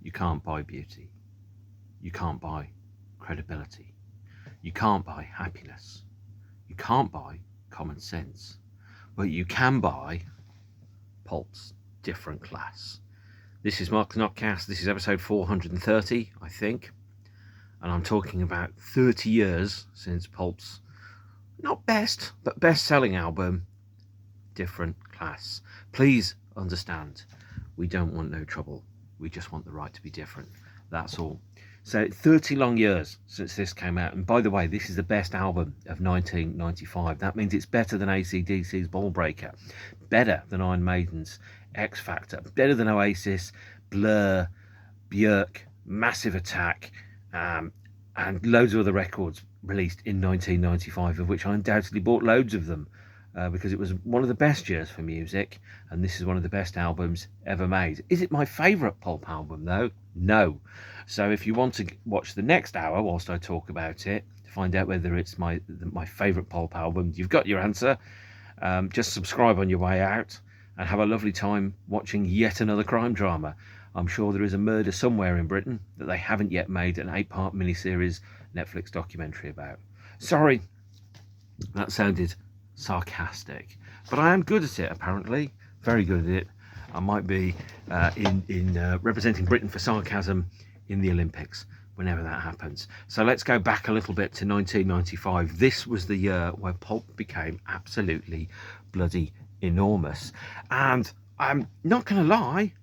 You can't buy beauty. You can't buy credibility. You can't buy happiness. You can't buy common sense. But you can buy Pulp's different class. This is Mark's NOTCAST. This is episode 430, I think. And I'm talking about 30 years since Pulp's not best, but best-selling album, Different Class. Please understand, we don't want no trouble. We just want the right to be different. That's all. So 30 long years since this came out. And by the way, this is the best album of 1995. That means it's better than AC/DC's Ball Breaker, better than Iron Maiden's X Factor, better than Oasis, Blur, Björk, Massive Attack, and loads of other records released in 1995, of which I undoubtedly bought loads of them because it was one of the best years for music, and this is one of the best albums ever made. Is it my favourite Pulp album though? No. So if you want to watch the next hour whilst I talk about it, to find out whether it's my favourite Pulp album, you've got your answer. Just subscribe on your way out and have a lovely time watching yet another crime drama. I'm sure there is a murder somewhere in Britain that they haven't yet made an 8-part miniseries Netflix documentary about. Sorry, that sounded sarcastic, but I am good at it, apparently. Very good at it. I might be in representing Britain for sarcasm in the Olympics whenever that happens. So let's go back a little bit to 1995. This was the year where Pulp became absolutely bloody enormous. And I'm not going to lie,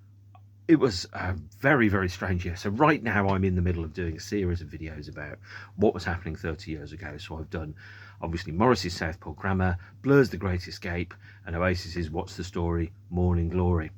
it was a very, very strange year. So right now I'm in the middle of doing a series of videos about what was happening 30 years ago. So I've done, obviously, Morrissey's Southpaw Grammar, Blur's The Great Escape, and Oasis's What's the Story, Morning Glory.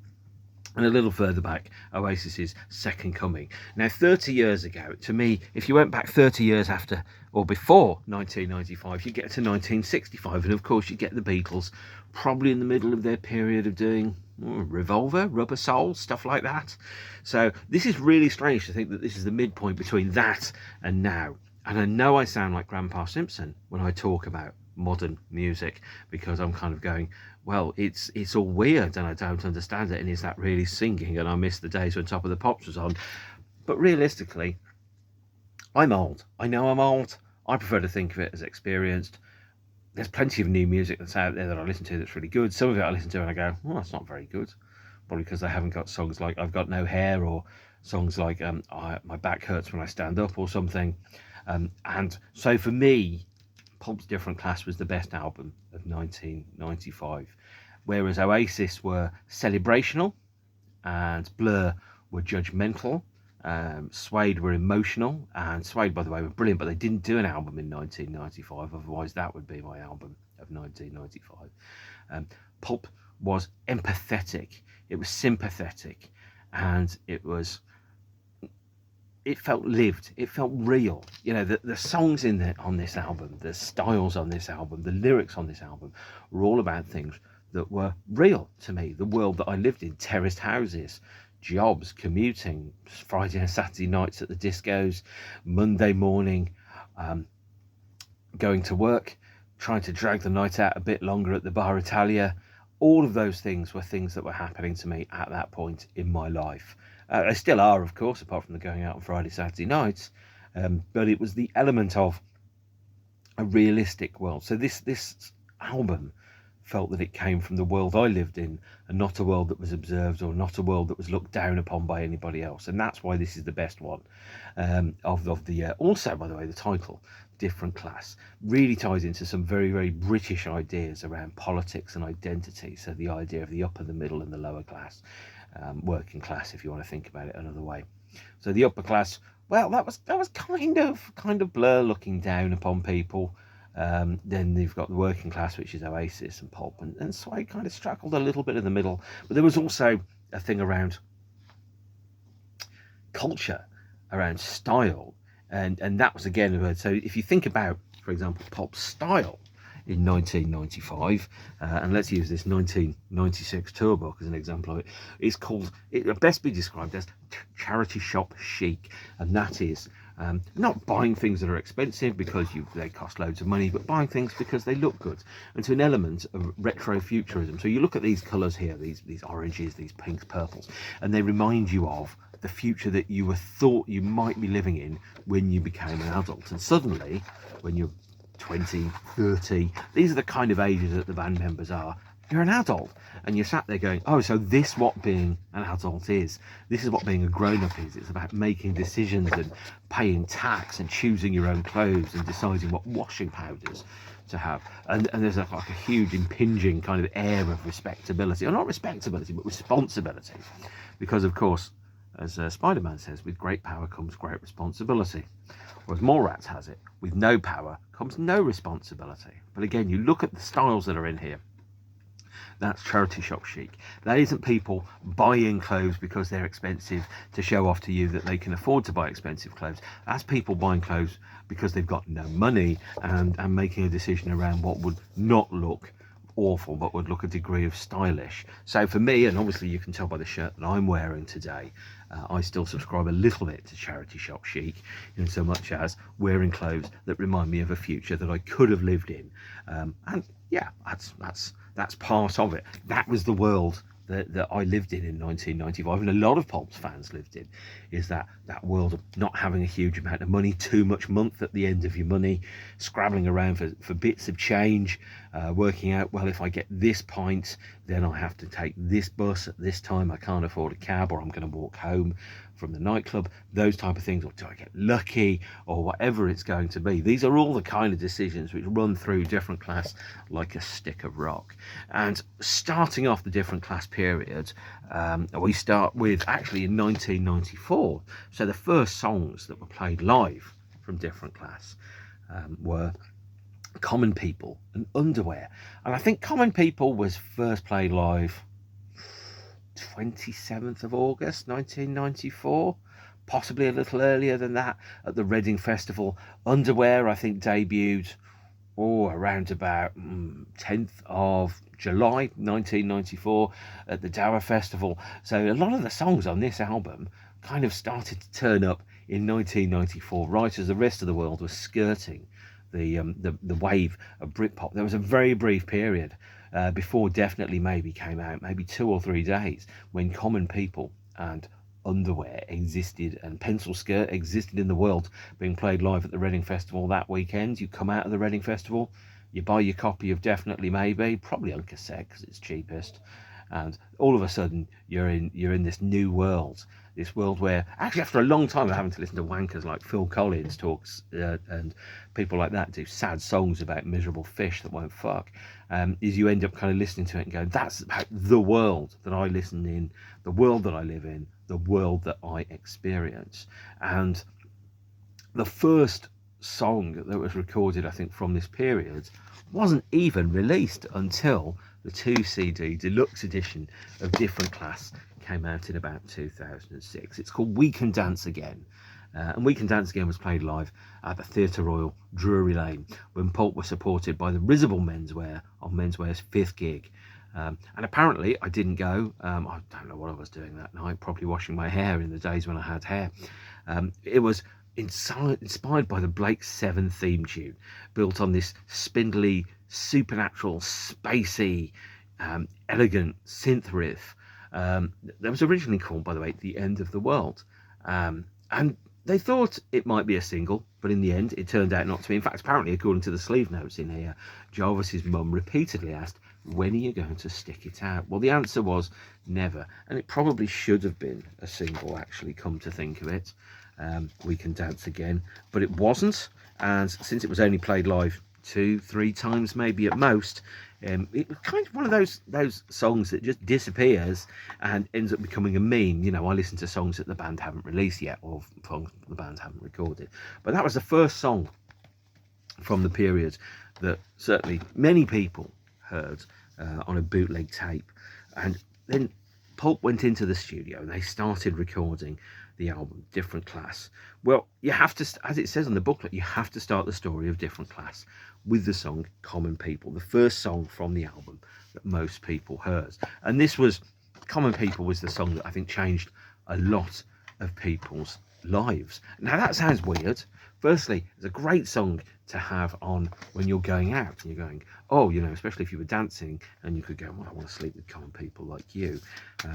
And a little further back, Oasis's Second Coming. Now, 30 years ago, to me, if you went back 30 years after or before 1995, you get to 1965. And of course, you get the Beatles probably in the middle of their period of doing Revolver, Rubber Soul, stuff like that. So this is really strange to think that this is the midpoint between that and now. And I know I sound like Grandpa Simpson when I talk about modern music, because I'm kind of going, well, it's all weird and I don't understand it, and is that really singing? And I miss the days when Top of the Pops was on. But realistically, I'm old. I know I'm old. I prefer to think of it as experienced. There's plenty of new music that's out there that I listen to that's really good. Some of it I listen to and I go, well, that's not very good. Probably because they haven't got songs like I've Got No Hair, or songs like My Back Hurts When I Stand Up, or something. And so for me, Pulp's Different Class was the best album of 1995, whereas Oasis were celebrational and Blur were judgmental. Suede were emotional, and Suede, by the way, were brilliant, but they didn't do an album in 1995, otherwise that would be my album of 1995. Pulp was empathetic, it was sympathetic, and it felt lived, it felt real. You know, the songs on this album, the styles on this album, the lyrics on this album were all about things that were real to me. The world that I lived in, terraced houses, jobs, commuting, Friday and Saturday nights at the discos, Monday morning, going to work, trying to drag the night out a bit longer at the Bar Italia. All of those things were things that were happening to me at that point in my life. They still are, of course, apart from the going out on Friday, Saturday nights. But it was the element of a realistic world. So this album felt that it came from the world I lived in, and not a world that was observed, or not a world that was looked down upon by anybody else. And that's why this is the best one of the year. Also, by the way, the title, Different Class, really ties into some very, very British ideas around politics and identity. So the idea of the upper, the middle and the lower class, working class, if you want to think about it another way. So the upper class, well, that was kind of Blur looking down upon people. Then you've got the working class, which is Oasis and Pulp, and Suede kind of struggled a little bit in the middle. But there was also a thing around culture, around style, and that was again a word. So if you think about, for example, Pulp's style in 1995, and let's use this 1996 tour book as an example of it, it's called, it best be described as charity shop chic, and that is not buying things that are expensive because they cost loads of money, but buying things because they look good, and to an element of retro futurism. So you look at these colours here, these oranges, these pinks, purples, and they remind you of the future that you were thought you might be living in when you became an adult. And suddenly, when you're 20, 30, these are the kind of ages that the band members are. You're an adult, and you're sat there going, oh, so this what being an adult is. This is what being a grown-up is. It's about making decisions and paying tax and choosing your own clothes and deciding what washing powders to have. And there's like a huge impinging kind of air of respectability, or not respectability, but responsibility. Because, of course, as Spider-Man says, with great power comes great responsibility. Or as Mallrats has it, with no power comes no responsibility. But again, you look at the styles that are in here. That's charity shop chic. That isn't people buying clothes because they're expensive to show off to you that they can afford to buy expensive clothes. That's people buying clothes because they've got no money and making a decision around what would not look awful but would look a degree of stylish. So for me, and obviously you can tell by the shirt that I'm wearing today, I still subscribe a little bit to charity shop chic, in so much as wearing clothes that remind me of a future that I could have lived in. And yeah, that's part of it. That was the world that I lived in 1995, and a lot of Pulp fans lived in, is that world of not having a huge amount of money, too much month at the end of your money, scrabbling around for bits of change, working out, well, if I get this pint, then I have to take this bus at this time, I can't afford a cab, or I'm going to walk home from the nightclub, those type of things, or do I get lucky, or whatever it's going to be. These are all the kind of decisions which run through different class like a stick of rock. And starting off the different class period, we start with actually in 1994. So the first songs that were played live from different class were Common People and Underwear. And I think Common People was first played live 27th of August 1994, possibly a little earlier than that, at the Reading Festival. Underwear, I think, debuted around about 10th of July 1994 at the Dower Festival. So a lot of the songs on this album kind of started to turn up in 1994, right as the rest of the world was skirting the wave of Britpop. There was a very brief period before Definitely Maybe came out, maybe 2 or 3 days, when Common People and Underwear existed, and Pencil Skirt existed in the world, being played live at the Reading Festival that weekend. You come out of the Reading Festival, you buy your copy of Definitely Maybe, probably on cassette because it's cheapest, and all of a sudden you're in this new world. This world where, actually, after a long time of having to listen to wankers like Phil Collins talks and people like that do sad songs about miserable fish that won't fuck, is you end up kind of listening to it and going, that's about the world that I listen in, the world that I live in, the world that I experience. And the first song that was recorded, I think, from this period wasn't even released until the 2 CD deluxe edition of Different Class came out in about 2006. It's called We Can Dance Again. And We Can Dance Again was played live at the Theatre Royal, Drury Lane, when Pulp was supported by the Risible Menswear on Menswear's 5th gig. And apparently I didn't go. I don't know what I was doing that night, probably washing my hair in the days when I had hair. It was inspired by the Blake 7 theme tune, built on this spindly, supernatural, spacey, elegant synth riff. That was originally called, by the way, The End of the World. And they thought it might be a single, but in the end, it turned out not to be. In fact, apparently, according to the sleeve notes in here, Jarvis's mum repeatedly asked, when are you going to stick it out? Well, the answer was never. And it probably should have been a single, actually, come to think of it. We Can Dance Again. But it wasn't. And since it was only played live 2-3 times, maybe at most, it was kind of one of those songs that just disappears and ends up becoming a meme. You know, I listen to songs that the band haven't released yet, or songs the band haven't recorded. But that was the first song from the period that certainly many people heard on a bootleg tape. And then Pulp went into the studio and they started recording the album Different Class. Well, you have to, as it says on the booklet, you have to start the story of Different Class with the song Common People, the first song from the album that most people heard. And this was, Common People was the song that I think changed a lot of people's lives. Now that sounds weird. Firstly, it's a great song to have on when you're going out and you're going, oh, you know, especially if you were dancing and you could go, well, I want to sleep with common people like you.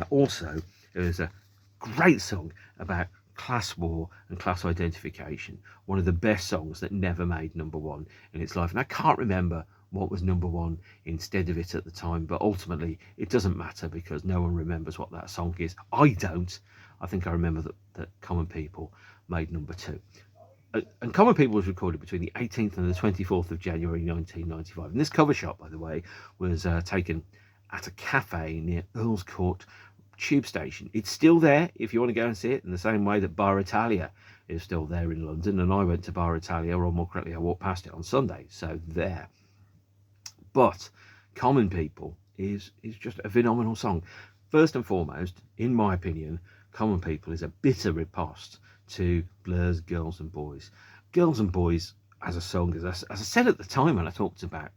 Also, it was a Great song about class war and class identification. One of the best songs that never made #1 in its life. And I can't remember what was #1 instead of it at the time, but ultimately it doesn't matter because no one remembers what that song is. I don't. I think I remember that Common People made #2. And Common People was recorded between the 18th and the 24th of January 1995. And this cover shot, by the way, was taken at a cafe near Earl's Court Tube Station. It's still there if you want to go and see it, in the same way that Bar Italia is still there in London. And I went to Bar Italia, or more correctly, I walked past it on Sunday. So there. But Common People is just a phenomenal song. First and foremost, in my opinion, Common People is a bitter riposte to Blur's Girls and Boys. Girls and Boys as a song, as I said at the time when I talked about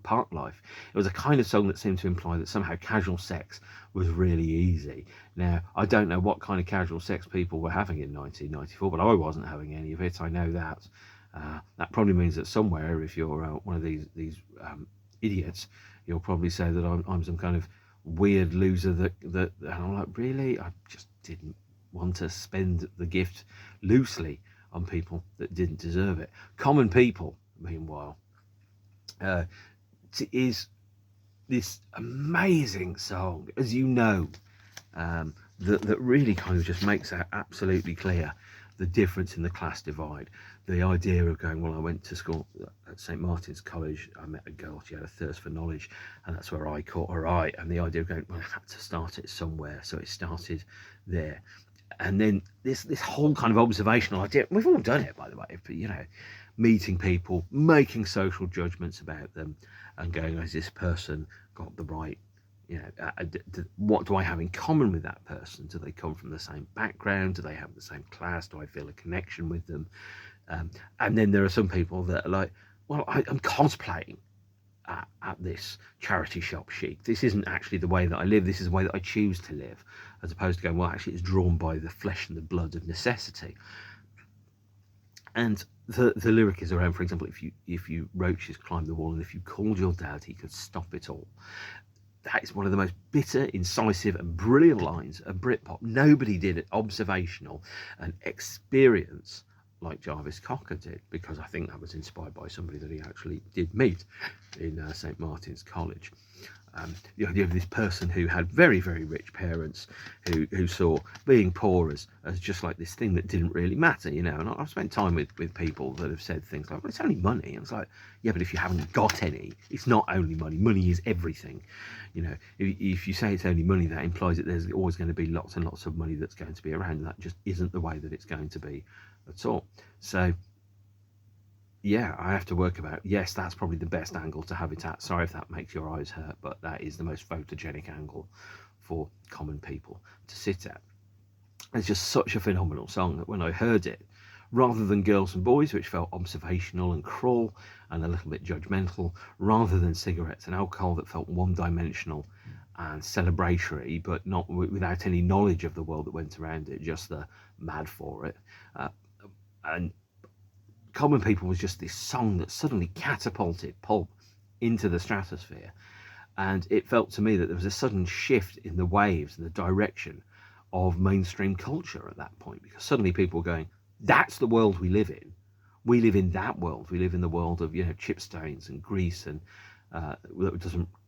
Park Life, it was a kind of song that seemed to imply that somehow casual sex was really easy. Now, I don't know what kind of casual sex people were having in 1994, but I wasn't having any of it. I know that. That probably means that somewhere, if you're one of these idiots, you'll probably say that I'm some kind of weird loser that and I'm like, really? I just didn't want to spend the gift loosely on people that didn't deserve it. Common People, meanwhile, is this amazing song, as you know, that really kind of just makes that absolutely clear, the difference in the class divide. The idea of going, well, I went to school at St Martin's College, I met a girl, she had a thirst for knowledge, and that's where I caught her eye. And the idea of going, well, I had to start it somewhere, so it started there. And then this whole kind of observational idea, we've all done it, by the way, but, you know, meeting people, making social judgments about them, and going, has this person got the right, you know, what do I have in common with that person? Do they come from the same background? Do they have the same class? Do I feel a connection with them? And then there are some people that are like, well, I'm cosplaying at this charity shop chic. This isn't actually the way that I live. This is the way that I choose to live, as opposed to going, well, actually it's drawn by the flesh and the blood of necessity. And the lyric is around, for example, if you roaches climb the wall, and if you called your dad, he could stop it all. That is one of the most bitter, incisive and brilliant lines of Britpop. Nobody did it observational and experience like Jarvis Cocker did, because I think that was inspired by somebody that he actually did meet in St Martin's College. The idea of this person who had very, very rich parents who saw being poor as just like this thing that didn't really matter, you know. And I've spent time with people that have said things like, well, it's only money. And it's like, yeah, but if you haven't got any, it's not only money. Money is everything. You know, if you say it's only money, that implies that there's always going to be lots and lots of money that's going to be around. And that just isn't the way that it's going to be at all. So yeah, I have to work about, yes, that's probably the best angle to have it at. Sorry if that makes your eyes hurt, but that is the most photogenic angle for Common People to sit at. It's just such a phenomenal song that when I heard it, rather than Girls and Boys, which felt observational and cruel and a little bit judgmental, rather than Cigarettes and Alcohol that felt one-dimensional and celebratory, but not without any knowledge of the world that went around it, just the mad for it. And Common People was just this song that suddenly catapulted Pulp into the stratosphere. And it felt to me that there was a sudden shift in the waves and the direction of mainstream culture at that point, because suddenly people were going, that's the world we live in. We live in that world. We live in the world of, you know, chip stains and grease and that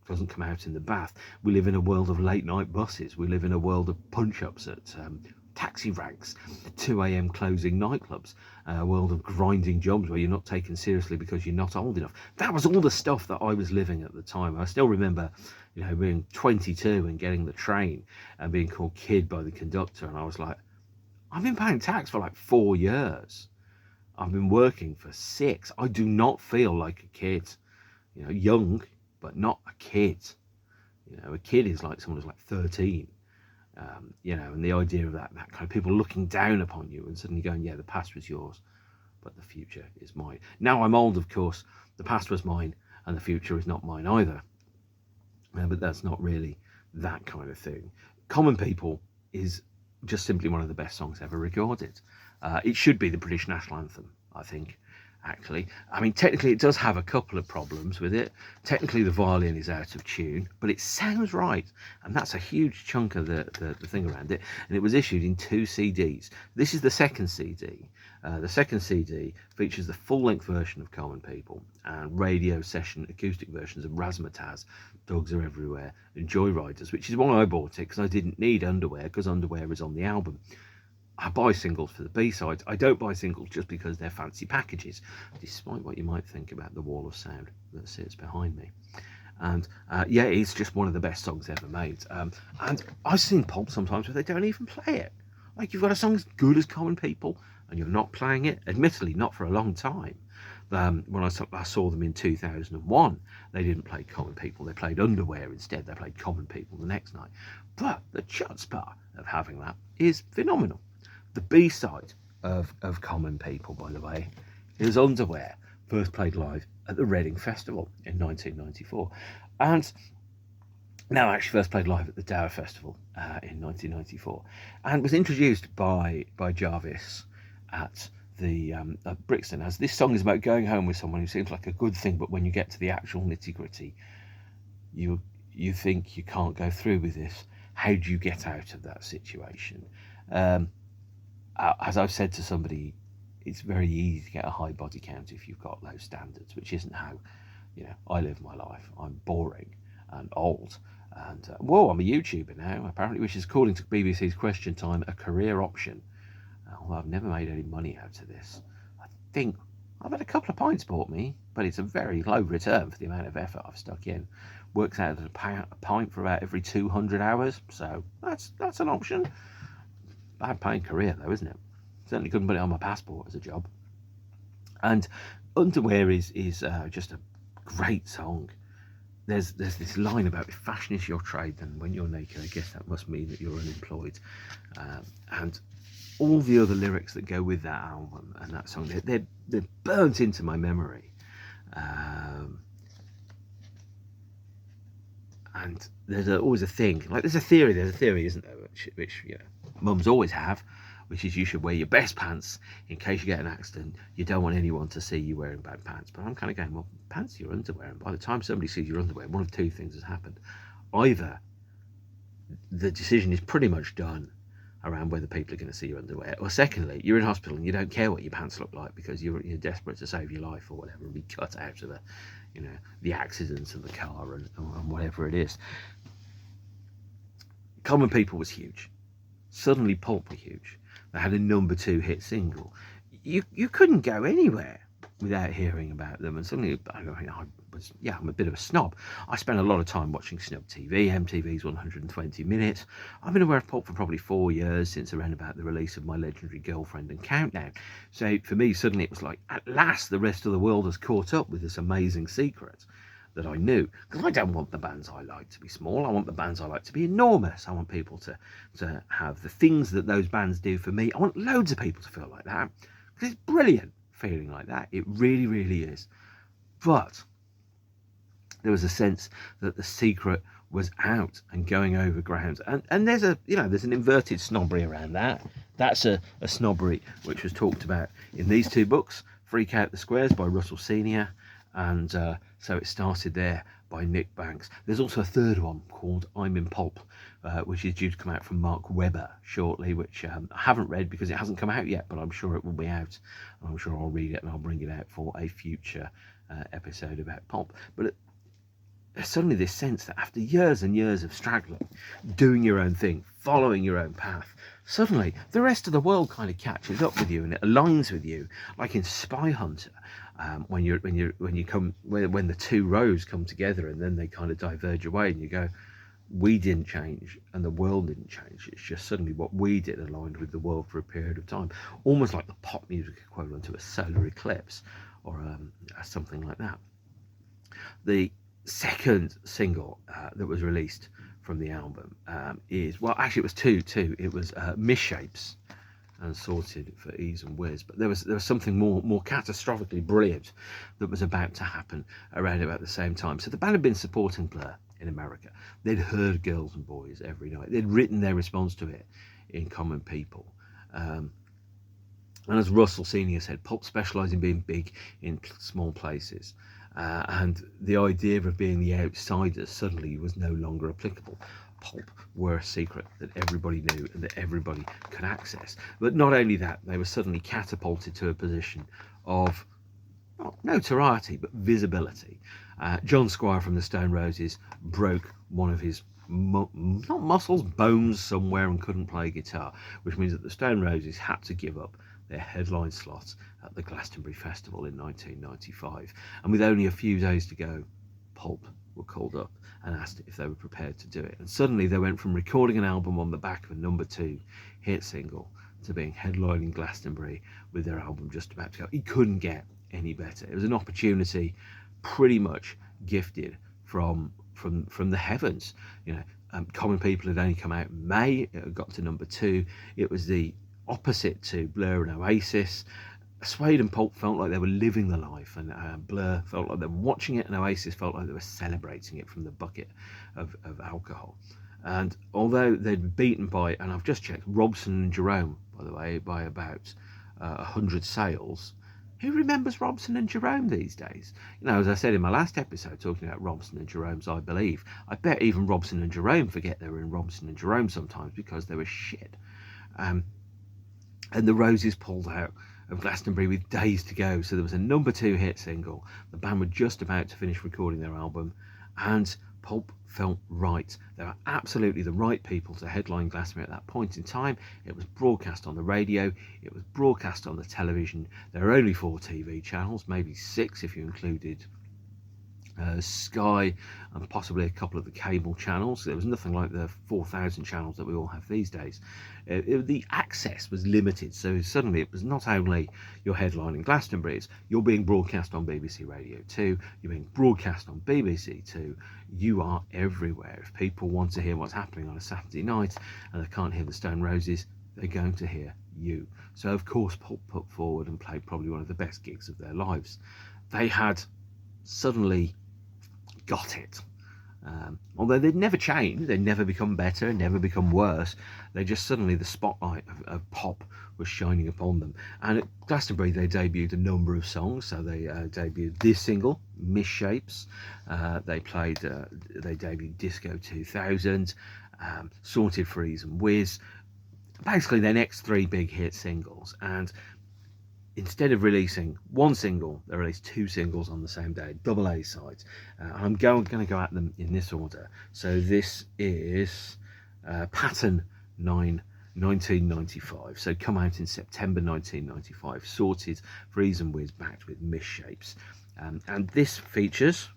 doesn't come out in the bath. We live in a world of late night buses. We live in a world of punch-ups at taxi ranks, 2 a.m. closing nightclubs, a world of grinding jobs where you're not taken seriously because you're not old enough. That was all the stuff that I was living at the time. I still remember, you know, being 22 and getting the train and being called kid by the conductor, and I was like, I've been paying tax for like 4 years. I've been working for 6. I do not feel like a kid. You know, young, but not a kid. You know, a kid is like someone who's like 13. You know, and the idea of that kind of people looking down upon you and suddenly going, yeah, the past was yours, but the future is mine. Now I'm old, of course, the past was mine and the future is not mine either. But that's not really that kind of thing. Common People is just simply one of the best songs ever recorded. It should be the British national anthem, I think. actually. I mean, technically it does have a couple of problems with it. Technically the violin is out of tune, but it sounds right, and that's a huge chunk of the thing around it. And it was issued in 2 CDs. This is the second CD. The second CD features the full-length version of Common People and radio session acoustic versions of Razzmatazz, Dogs Are Everywhere, and Joyriders, which is why I bought it, because I didn't need Underwear, because Underwear is on the album. I buy singles for the B-sides. I don't buy singles just because they're fancy packages, despite what you might think about the wall of sound that sits behind me. And yeah, it's just one of the best songs ever made. And I've seen Pulp sometimes where they don't even play it. Like, you've got a song as good as Common People and you're not playing it. Admittedly, not for a long time. When I saw them in 2001, they didn't play Common People. They played Underwear instead. They played Common People the next night. But the chutzpah of having that is phenomenal. The B-side of Common People, by the way, is Underwear, first played live at the Reading Festival in 1994. And now actually first played live at the Dower Festival in 1994. And was introduced by Jarvis at the Brixton, as this song is about going home with someone who seems like a good thing, but when you get to the actual nitty-gritty, you think you can't go through with this. How do you get out of that situation? As I've said to somebody, it's very easy to get a high body count if you've got low standards, which isn't how, I live my life. I'm boring and old, and I'm a YouTuber now, apparently, which is, according to BBC's Question Time, a career option. Although I've never made any money out of this. I think I've had a couple of pints bought me, but it's a very low return for the amount of effort I've stuck in. Works out at a pint for about every 200 hours, so that's an option. Bad paying career though, isn't it? Certainly couldn't put it on my passport as a job. And Underwear is just a great song. There's this line about, if fashion is your trade, then when you're naked, I guess that must mean that you're unemployed. And all the other lyrics that go with that album and that song, they're burnt into my memory. And there's always a thing, like there's a theory, isn't there, which mums always have, which is you should wear your best pants in case you get an accident. You don't want anyone to see you wearing bad pants. But I'm kind of going, well, pants are your underwear, and by the time somebody sees your underwear, one of two things has happened. Either the decision is pretty much done around whether people are going to see your underwear, or secondly, you're in hospital and you don't care what your pants look like because you're desperate to save your life or whatever, and be cut out of the accidents of the car and whatever it is. Common People was huge. Suddenly Pulp were huge. They had a number 2 hit single. You couldn't go anywhere without hearing about them, and suddenly I'm a bit of a snob. I spent a lot of time watching Snub TV, MTV's 120 Minutes. I've been aware of Pulp for probably 4 years, since around about the release of My Legendary Girlfriend and Countdown. So for me, suddenly it was like, at last the rest of the world has caught up with this amazing secret that I knew. Because I don't want the bands I like to be small. I want the bands I like to be enormous. I want people to have the things that those bands do for me. I want loads of people to feel like that. Because it's brilliant feeling like that. It really, really is. But there was a sense that the secret was out and going over ground. And there's there's an inverted snobbery around that. That's a snobbery which was talked about in these 2 books, Freak Out the Squares by Russell Senior, and So It Started There by Nick Banks. There's also a third one called I'm in Pulp, which is due to come out from Mark Webber shortly, which I haven't read because it hasn't come out yet, but I'm sure it will be out. And I'm sure I'll read it and I'll bring it out for a future episode about Pulp. But there's suddenly this sense that after years and years of straggling, doing your own thing, following your own path, suddenly the rest of the world kind of catches up with you and it aligns with you, like in Spy Hunter. When the 2 rows come together and then they kind of diverge away, and you go, we didn't change and the world didn't change. It's just suddenly what we did aligned with the world for a period of time, almost like the pop music equivalent to a solar eclipse or something like that. The second single that was released from the album is, well, actually it was two. It was Misshapes and Sorted for Ease and Wizz, but there was something more catastrophically brilliant that was about to happen around about the same time. So the band had been supporting Blur in America. They'd heard Girls and Boys every night. They'd written their response to it in Common People. And as Russell Senior said, Pulp specialised in being big in small places. And the idea of being the outsiders suddenly was no longer applicable. Pulp were a secret that everybody knew and that everybody could access. But not only that, they were suddenly catapulted to a position of not notoriety, but visibility. John Squire from the Stone Roses broke one of his not muscles, bones somewhere, and couldn't play guitar, which means that the Stone Roses had to give up their headline slot at the Glastonbury Festival in 1995. And with only a few days to go, Pulp were called up and asked if they were prepared to do it. And suddenly they went from recording an album on the back of a #2 hit single to being headlining Glastonbury with their album just about to go. It couldn't get any better. It was an opportunity pretty much gifted from the heavens. Common People had only come out in May. It got to #2. It was the opposite to Blur and Oasis. Suede and Pulp felt like they were living the life, and Blur felt like they were watching it, and Oasis felt like they were celebrating it from the bucket of alcohol. And although they'd been beaten by, and I've just checked, Robson and Jerome, by the way, by about 100 sales. Who remembers Robson and Jerome these days? As I said in my last episode, talking about Robson and Jerome's I Believe, I bet even Robson and Jerome forget they were in Robson and Jerome sometimes because they were shit. And the Roses pulled out of Glastonbury with days to go, so there was a #2 hit single. The band were just about to finish recording their album, and Pulp felt right. They were absolutely the right people to headline Glastonbury at that point in time. It was broadcast on the radio, it was broadcast on the television. There were only 4 TV channels, maybe 6 if you included Sky and possibly a couple of the cable channels. There was nothing like the 4,000 channels that we all have these days. The access was limited, so suddenly it was not only you're headlining Glastonbury, you're being broadcast on BBC Radio 2, you're being broadcast on BBC 2, you are everywhere. If people want to hear what's happening on a Saturday night and they can't hear the Stone Roses, they're going to hear you. So of course Pulp put forward and played probably one of the best gigs of their lives. They had suddenly got it. Although they'd never changed, they'd never become better, never become worse. They just suddenly, the spotlight of pop was shining upon them. And at Glastonbury, they debuted a number of songs. So they debuted this single, Misshapes. They debuted Disco 2000, Sorted Freeze and Wizz. Basically, their next 3 big hit singles. And instead of releasing 1 single, they released 2 singles on the same day, double A sides. I'm going to go at them in this order. So this is Pattern 9, 1995. So come out in September 1995. Sorted, Freeze and Wizz backed with Misshapes. And this features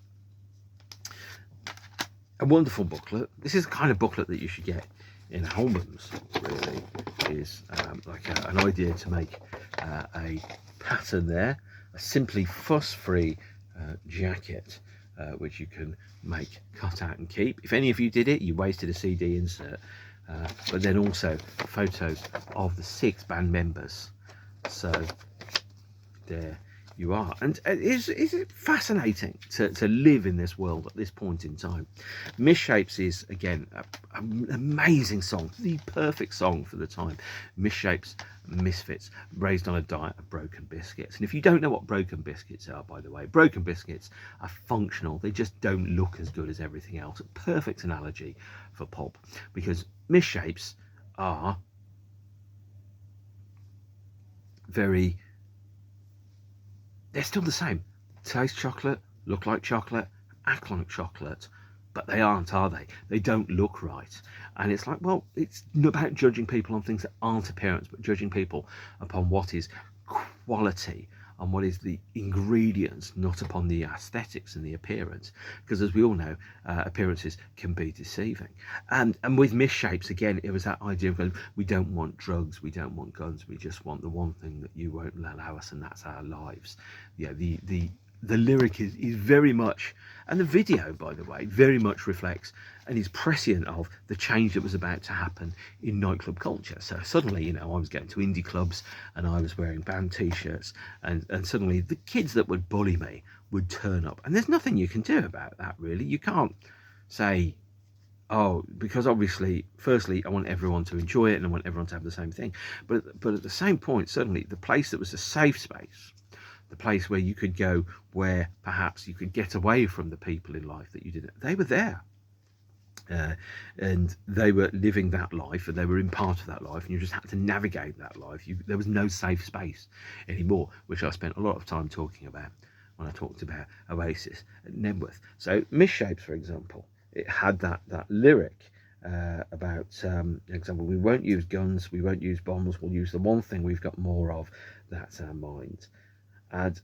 a wonderful booklet. This is the kind of booklet that you should get in albums, really. Is like an idea to make a pattern there, a simply fuss-free jacket, which you can make, cut out and keep. If any of you did it, you wasted a CD insert. But then also photos of the 6 band members. So there you are. And is it fascinating to live in this world at this point in time? Misshapes is, again, an amazing song, the perfect song for the time. Misshapes, misfits, raised on a diet of broken biscuits. And if you don't know what broken biscuits are, by the way, broken biscuits are functional. They just don't look as good as everything else. A perfect analogy for Pulp, because misshapes are they're still the same. Taste chocolate, look like chocolate, act like chocolate, but they aren't, are they? They don't look right. And it's like, well, it's not about judging people on things that aren't appearance, but judging people upon what is quality and what is the ingredients, not upon the aesthetics and the appearance. Because as we all know, appearances can be deceiving. And with misshapes, again, it was that idea of going, we don't want drugs, we don't want guns, we just want the one thing that you won't allow us, and that's our lives. Yeah, the lyric is very much, and the video, by the way, very much reflects and is prescient of the change that was about to happen in nightclub culture. So suddenly, I was going to indie clubs and I was wearing band t-shirts, and suddenly the kids that would bully me would turn up. And there's nothing you can do about that, really. You can't say, because obviously, firstly, I want everyone to enjoy it and I want everyone to have the same thing. But at the same point, certainly the place that was a safe space, the place where you could go, where perhaps you could get away from the people in life that you didn't, they were there. And they were living that life, and they were in part of that life, and you just had to navigate that life. There was no safe space anymore, which I spent a lot of time talking about when I talked about Oasis at Nebworth. So Misshapes, for example, it had that lyric about, for example, we won't use guns, we won't use bombs, we'll use the one thing we've got more of, that's our minds. And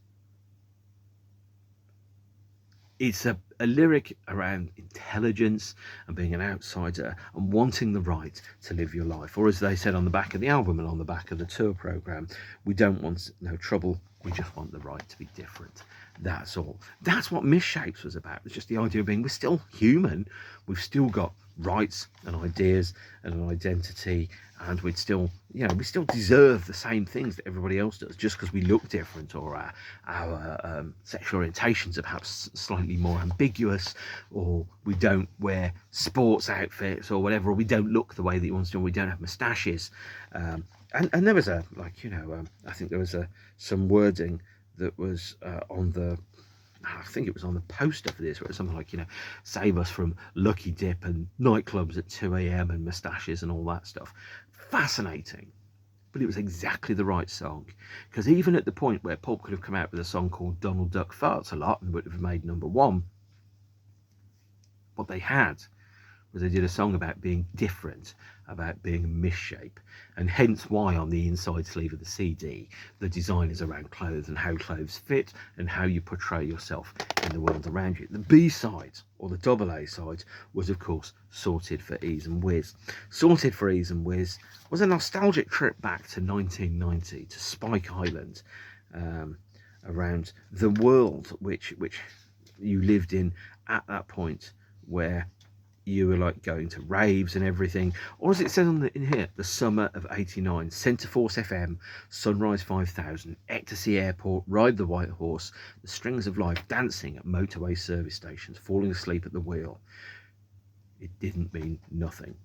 it's a lyric around intelligence and being an outsider and wanting the right to live your life. Or as they said on the back of the album and on the back of the tour programme, we don't want no trouble, we just want the right to be different. That's all. That's what Misshapes was about. It's just the idea of being, we're still human, we've still got rights and ideas and an identity, and we'd still, we still deserve the same things that everybody else does, just because we look different, or our sexual orientations are perhaps slightly more ambiguous, or we don't wear sports outfits or whatever, or we don't look the way that you want to, or we don't have moustaches. And there was I think there was some wording that was on the, I think it was on the poster for this, where it was something like, save us from Lucky Dip and nightclubs at 2 a.m. and moustaches and all that stuff. Fascinating. But it was exactly the right song. Because even at the point where Pulp could have come out with a song called Donald Duck Farts a lot and would have made #1, what they had was they did a song about being different, about being a misshape, and hence why on the inside sleeve of the CD the design is around clothes and how clothes fit and how you portray yourself in the world around you. The B-side, or the double A side, was of course Sorted for Ease and Wizz. Sorted for Ease and Wizz was a nostalgic trip back to 1990 to Spike Island, around the world which you lived in at that point, where you were like going to raves and everything. Or as it says in here, the summer of '89, Centreforce FM, Sunrise 5000, Ecstasy Airport, Ride the White Horse, the strings of life, dancing at motorway service stations, falling asleep at the wheel. It didn't mean nothing.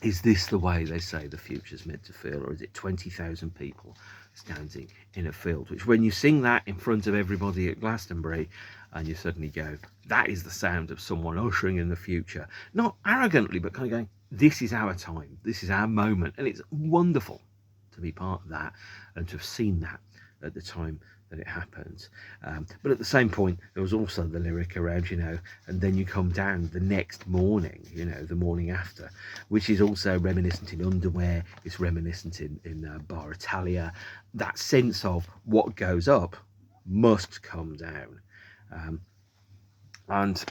Is this the way they say the future's meant to feel, or is it 20,000 people standing in a field? Which, when you sing that in front of everybody at Glastonbury, and you suddenly go, that is the sound of someone ushering in the future. Not arrogantly, but kind of going, this is our time, this is our moment. And it's wonderful to be part of that and to have seen that at the time that it happened. But at the same point, there was also the lyric around, and then you come down the next morning, the morning after, which is also reminiscent in Underwear, it's reminiscent in Bar Italia. That sense of what goes up must come down. And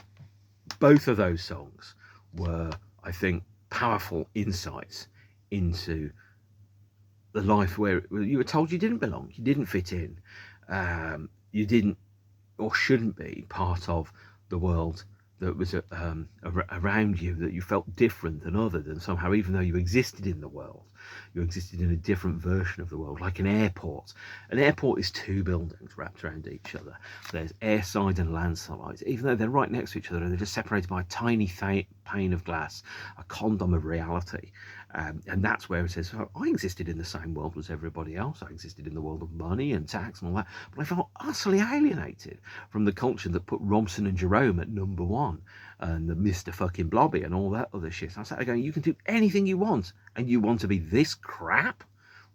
both of those songs were, I think, powerful insights into the life where you were told you didn't belong, you didn't fit in, you didn't or shouldn't be part of the world that was around you, that you felt different than other, than somehow, even though you existed in the world, you existed in a different version of the world, like an airport. An airport is two buildings wrapped around each other. There's airside and landside. Even though they're right next to each other, they're just separated by a tiny pane of glass, a condom of reality. And that's where it says, oh, I existed in the same world as everybody else. I existed in the world of money and tax and all that, but I felt utterly alienated from the culture that put Robson and Jerome at #1 and the Mr. fucking Blobby and all that other shit. I sat there going, you can do anything you want, and you want to be this crap?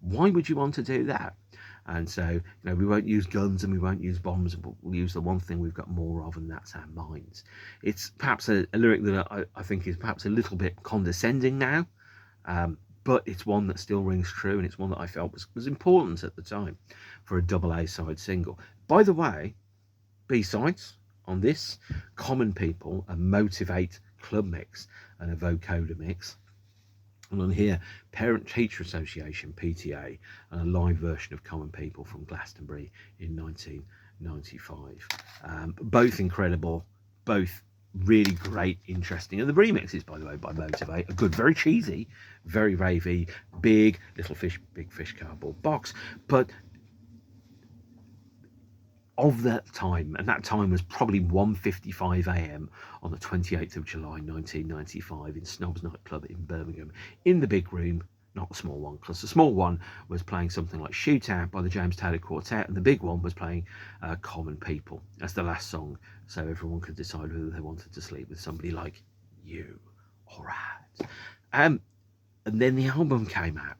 Why would you want to do that? And so, we won't use guns and we won't use bombs, but we'll use the one thing we've got more of, and that's our minds. It's perhaps a lyric that I think is perhaps a little bit condescending now, but it's one that still rings true, and it's one that I felt was important at the time for a double A side single. By the way, B-sides on this, Common People, a Motivate club mix and a vocoder mix. And on here, Parent Teacher Association, PTA, and a live version of Common People from Glastonbury in 1995. Both incredible, both really great, interesting. And the remixes, by the way, by Motivate, are good. Very cheesy, very ravey, big Little Fish, Big Fish cardboard box. But of that time, and that time was probably 1:55 a.m. on the 28th of July 1995 in Snob's nightclub in Birmingham, in the big room, not the small one, because the small one was playing something like Shootout by the James Taylor Quartet, and the big one was playing Common People as the last song, so everyone could decide whether they wanted to sleep with somebody like you. All right. And then the album came out,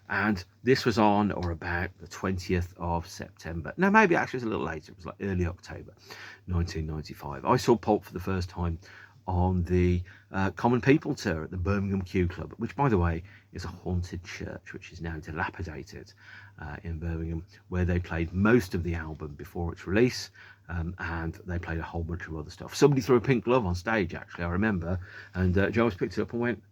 and this was on or about the 20th of September. No, maybe actually it was a little later. It was like early October 1995. I saw Pulp for the first time on the Common People tour at the Birmingham Q Club, which, by the way, is a haunted church, which is now dilapidated in Birmingham, where they played most of the album before its release, and they played a whole bunch of other stuff. Somebody threw a pink glove on stage, actually, I remember, and Joe picked it up and went,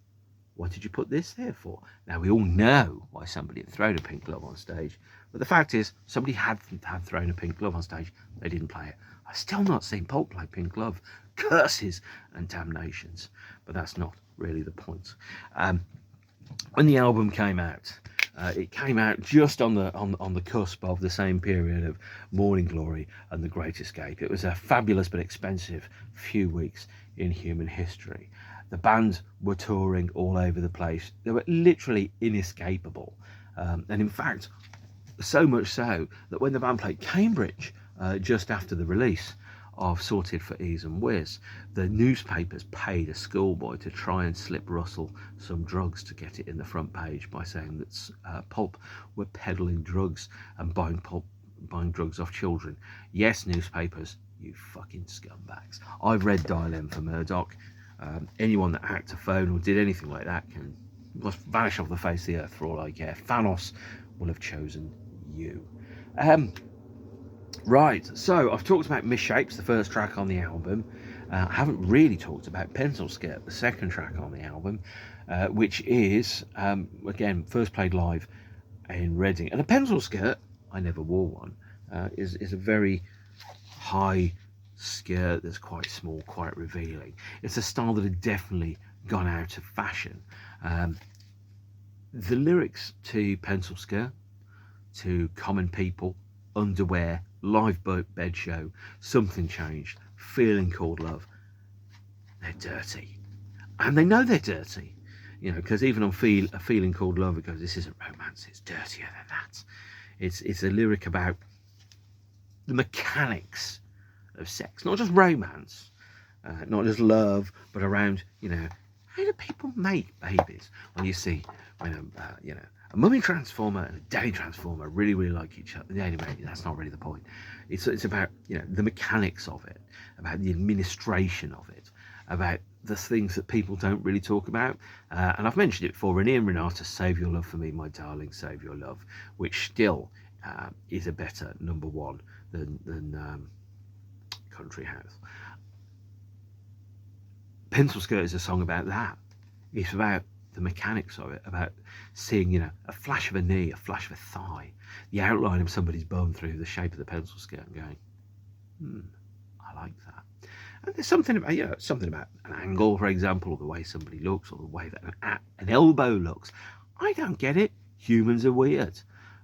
"What did you put this there for?" Now, we all know why somebody had thrown a pink glove on stage, but the fact is, somebody had thrown a pink glove on stage. They didn't play it. I've still not seen Pulp play Pink Glove. Curses and damnations. But that's not really the point. When the album came out, it came out just on the cusp of the same period of Morning Glory and The Great Escape. It was a fabulous but expensive few weeks in human history. The band were touring all over the place. They were literally inescapable. And in fact, so much so that when the band played Cambridge just after the release of Sorted for Ease and Wizz, the newspapers paid a schoolboy to try and slip Russell some drugs to get it in the front page by saying that Pulp were peddling drugs and buying drugs off children. Yes, newspapers, you fucking scumbags. I've read Dial M for Murdoch. Anyone that hacked a phone or did anything like that can must vanish off the face of the earth for all I care. Thanos will have chosen you. Right, so I've talked about Misshapes, the first track on the album. I haven't really talked about Pencil Skirt, the second track on the album, which is, again, first played live in Reading. And a pencil skirt, I never wore one, is a very high skirt that's quite small, quite revealing. It's a style that had definitely gone out of fashion. The lyrics to Pencil Skirt, to Common People, Underwear, Live Bed Show, Something Changed, Feeling Called Love, they're dirty. And they know they're dirty, you know, because even on A Feeling Called Love, it goes, this isn't romance, it's dirtier than that. It's a lyric about the mechanics of sex, not just romance, not just love, but around, you know, how do people make babies? When you see, when a mummy transformer and a daddy transformer really like each other. Anyway, that's not really the point. It's about, you know, the mechanics of it, about the administration of it, about the things that people don't really talk about. And I've mentioned it before, Renee and Renata, Save Your Love for Me, My Darling, Save Your Love, which still is a better number one than Country House. Pencil Skirt is a song about that. It's about the mechanics of it, about seeing, you know, a flash of a knee, a flash of a thigh, the outline of somebody's bum through the shape of the pencil skirt, and going, I like that. And there's something about, you know, something about an angle, for example, or the way somebody looks, or the way that an elbow looks. I don't get it. Humans are weird.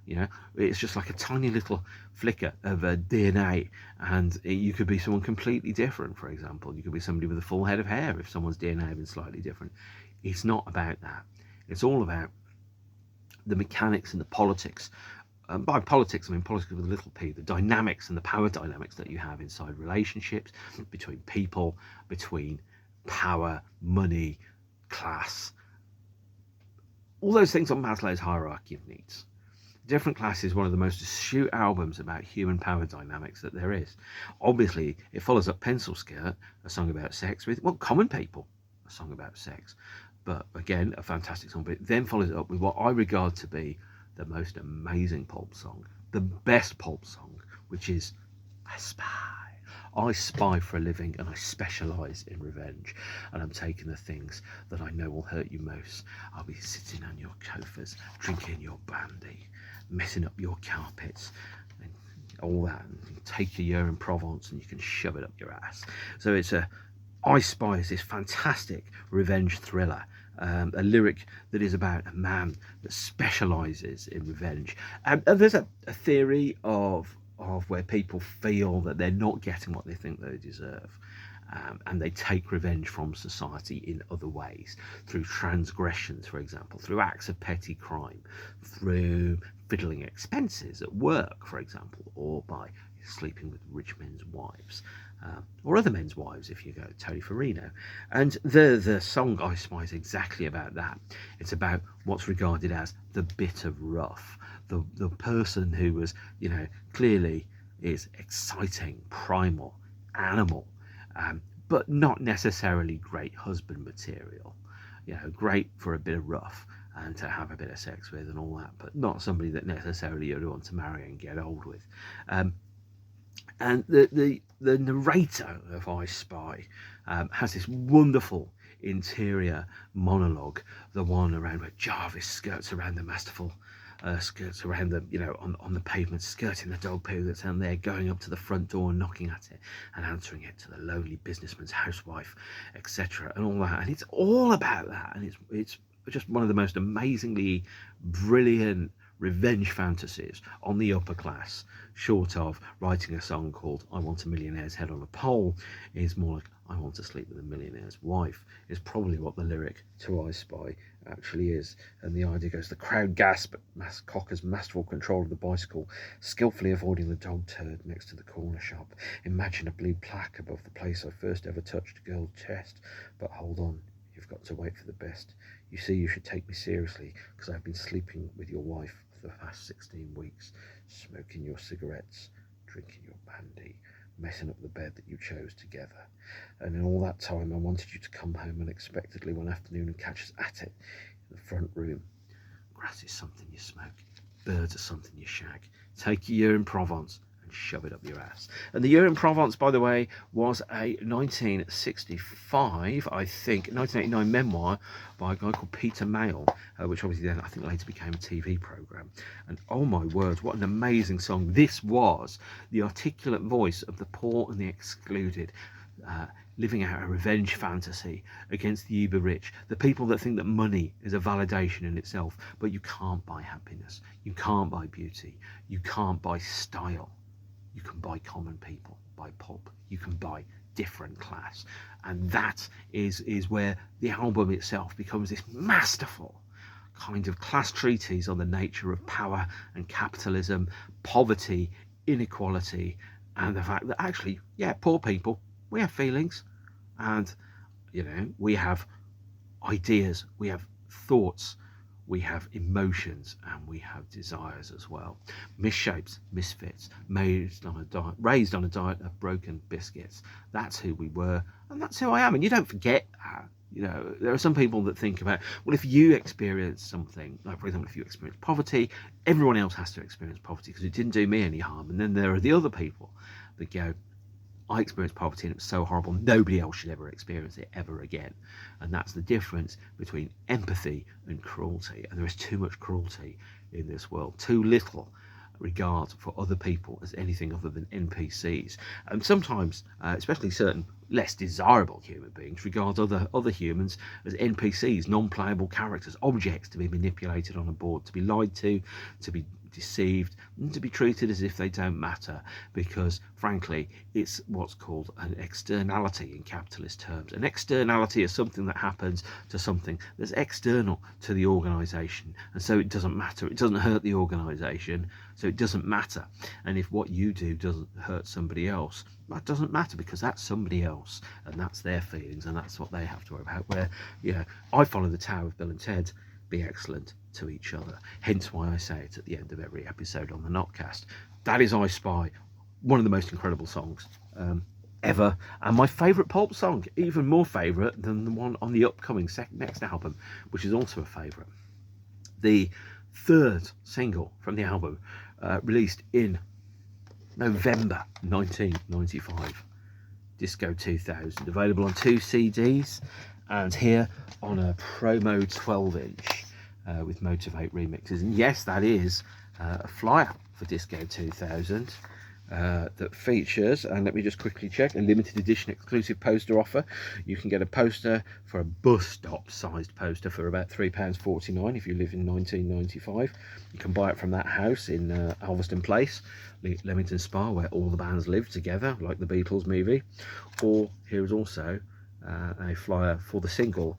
You know, it's just like a tiny little flicker of DNA, and you could be someone completely different. For example, you could be somebody with a full head of hair if someone's DNA had been slightly different. It's not about that. It's all about the mechanics and the politics. By politics, I mean politics with a little p, the dynamics and the power dynamics that you have inside relationships, between people, between power, money, class. All those things on Maslow's hierarchy of needs. Different Class is one of the most astute albums about human power dynamics that there is. Obviously, it follows up Pencil Skirt, a song about sex, with, well, Common People, a song about sex. But again, a fantastic song. But it then follows it up with what I regard to be the most amazing Pulp song, the best Pulp song, which is I Spy. I spy for a living, and I specialise in revenge, and I'm taking the things that I know will hurt you most. I'll be sitting on your sofas, drinking your brandy, messing up your carpets, and all that, and take your urine Provence and you can shove it up your ass. So it's I Spy is this fantastic revenge thriller, a lyric that is about a man that specialises in revenge. And there's a theory of of where people feel that they're not getting what they think they deserve. And they take revenge from society in other ways, through transgressions, for example, through acts of petty crime, through fiddling expenses at work, for example, or by sleeping with rich men's wives, or other men's wives, if you go Tony Farino. And the song I Spy is exactly about that. It's about what's regarded as the bit of rough, the person who was, clearly is exciting, primal, animal, but not necessarily great husband material. Great for a bit of rough and to have a bit of sex with and all that, but not somebody that necessarily you'd want to marry and get old with. And the narrator of I Spy has this wonderful interior monologue, the one around where Jarvis skirts around the masterful, skirts around the, on the pavement, skirting the dog poo that's down there, going up to the front door and knocking at it and answering it to the lonely businessman's housewife, etc. and all that. And it's all about that. And it's just one of the most amazingly brilliant revenge fantasies on the upper class, short of writing a song called I Want a Millionaire's Head on a Pole. Is more like I Want to Sleep with a Millionaire's Wife, is probably what the lyric to I Spy actually is. And the idea goes, the crowd gasp at Cocker's masterful control of the bicycle, skillfully avoiding the dog turd next to the corner shop. Imagine a blue plaque above the place I first ever touched a girl's chest. But hold on, you've got to wait for the best. You see, you should take me seriously, because I've been sleeping with your wife for the past 16 weeks, smoking your cigarettes, drinking your brandy, messing up the bed that you chose together. And in all that time, I wanted you to come home unexpectedly one afternoon and catch us at it in the front room. Grass is something you smoke, birds are something you shag. Take your year in Provence and shove it up your ass. And the year in Provence, by the way, was a 1965, I think, 1989 memoir by a guy called Peter Mayle, which obviously then I think later became a TV programme. And oh my word, what an amazing song. This was the articulate voice of the poor and the excluded, living out a revenge fantasy against the uber rich, the people that think that money is a validation in itself. But you can't buy happiness, you can't buy beauty, you can't buy style. You can buy common people, buy Pulp, you can buy different class. And that is where the album itself becomes this masterful kind of class treatise on the nature of power and capitalism, poverty, inequality, and the fact that actually, yeah, poor people, we have feelings, and we have ideas, we have thoughts, we have emotions, and we have desires as well. Misshapes, misfits, raised on a diet of broken biscuits. That's who we were, and that's who I am. And you don't forget that. There are some people that think about, well, if you experience something, like for example, if you experience poverty, everyone else has to experience poverty because it didn't do me any harm. And then there are the other people that go, I experienced poverty and it was so horrible, nobody else should ever experience it ever again. And that's the difference between empathy and cruelty. And there is too much cruelty in this world, too little regard for other people as anything other than NPCs. And sometimes, especially certain less desirable human beings, regard other humans as NPCs, non-playable characters, objects to be manipulated on a board, to be lied to be deceived, and to be treated as if they don't matter, because frankly it's what's called an externality in capitalist terms. An externality is something that happens to something that's external to the organisation, and so it doesn't matter, it doesn't hurt the organisation, so it doesn't matter. And if what you do doesn't hurt somebody else, that doesn't matter, because that's somebody else and that's their feelings and that's what they have to worry about. Where I follow the Tower of Bill and Ted, be excellent to each other. Hence why I say it at the end of every episode on the NOTCAST. That is I Spy, one of the most incredible songs ever, and my favourite Pulp song, even more favourite than the one on the upcoming next album, which is also a favourite. The third single from the album, released in November 1995, Disco 2000, available on 2 CDs and here on a promo 12-inch with Motivate remixes. And yes, that is a flyer for Disco 2000. that features, and let me just quickly check, a limited edition exclusive poster offer. You can get a poster for a bus stop sized poster for about £3.49 if you live in 1995. You can buy it from that house in Alveston Place, Leamington Spa, where all the bands live together like the Beatles movie. Or here is also a flyer for the single,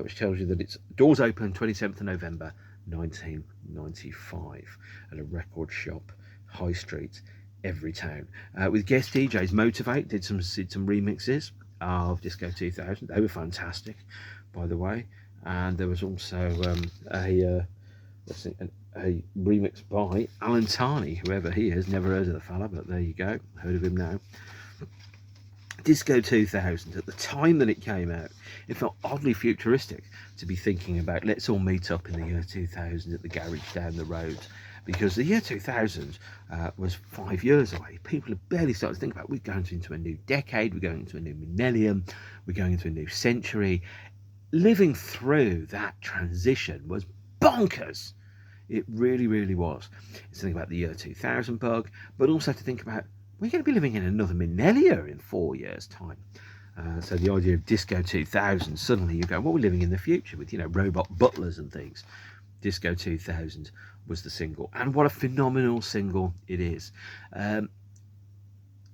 which tells you that it's doors open 27th of November 1995 at a record shop, High Street, Every Town, with guest DJs. Motivate did some remixes of Disco 2000. They were fantastic, by the way. And there was also a remix by Alan Tarney, whoever he is. Never heard of the fella, but there you go. Heard of him now. Disco 2000, at the time that it came out, it felt oddly futuristic to be thinking about, let's all meet up in the year 2000 at the garage down the road, because the year 2000 was 5 years away. People had barely started to think about, we're going into a new decade, we're going into a new millennium, we're going into a new century. Living through that transition was bonkers. It really, really was. It's to think about the year 2000 bug, but also to think about, we're going to be living in another millennia in 4 years' time. So the idea of Disco 2000, suddenly you go, well, we're living in the future with, robot butlers and things. Disco 2000 was the single, and what a phenomenal single it is.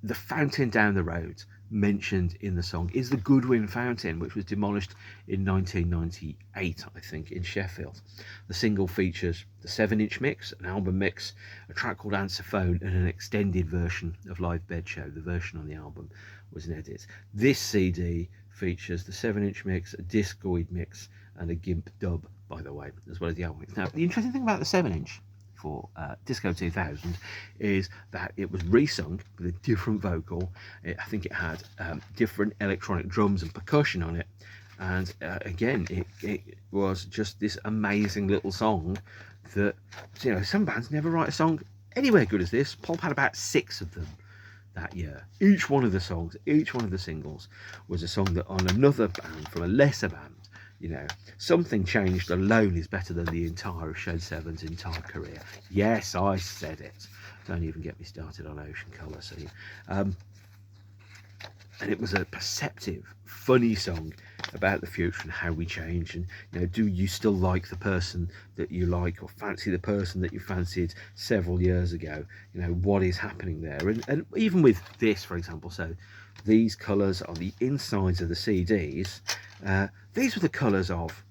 The fountain down the road mentioned in the song is the Goodwin Fountain, which was demolished in 1998, I think, in Sheffield. The single features the 7-inch mix, an album mix, a track called Answer Phone, and an extended version of Live Bed Show. The version on the album was an edit. This CD features the 7-inch mix, a discoid mix, and a GIMP dub, by the way, as well as the album mix. Now, the interesting thing about the 7-inch for Disco 2000 is that it was resung with a different vocal. I think it had different electronic drums and percussion on it, and again it was just this amazing little song that, some bands never write a song anywhere good as this. Pulp had about 6 of them that year. Each one of the songs, each one of the singles was a song that on another band from a lesser band, something changed alone is better than the entire of Shed 7's entire career. Yes, I said it. Don't even get me started on Ocean Colour Scene. And it was a perceptive, funny song about the future and how we change. And, do you still like the person that you like, or fancy the person that you fancied several years ago? What is happening there? And even with this, for example, so these colours on the insides of the CDs, these were the colours of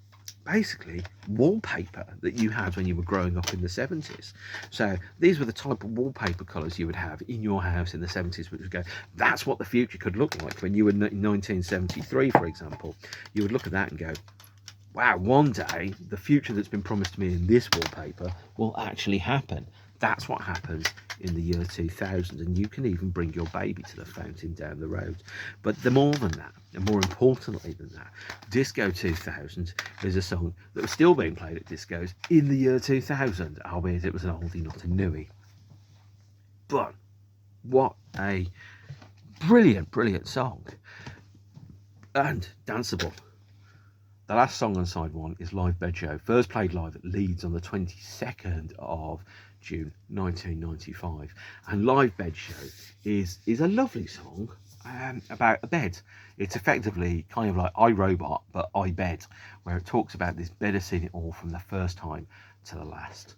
basically wallpaper that you had when you were growing up in the 70s. So these were the type of wallpaper colours you would have in your house in the 70s, which would go, that's what the future could look like when you were in 1973, for example. You would look at that and go, wow, one day the future that's been promised to me in this wallpaper will actually happen. That's what happens in the year 2000, and you can even bring your baby to the fountain down the road. But the more than that, and more importantly than that, Disco 2000 is a song that was still being played at discos in the year 2000, albeit it was an oldie, not a newie. But what a brilliant, brilliant song, and danceable. The last song on side 1 is Live Bed Show, first played live at Leeds on the 22nd of June 1995. And Live Bed Show is a lovely song about a bed. It's effectively kind of like iRobot, but iBed, where it talks about this bed has seen it all from the first time to the last,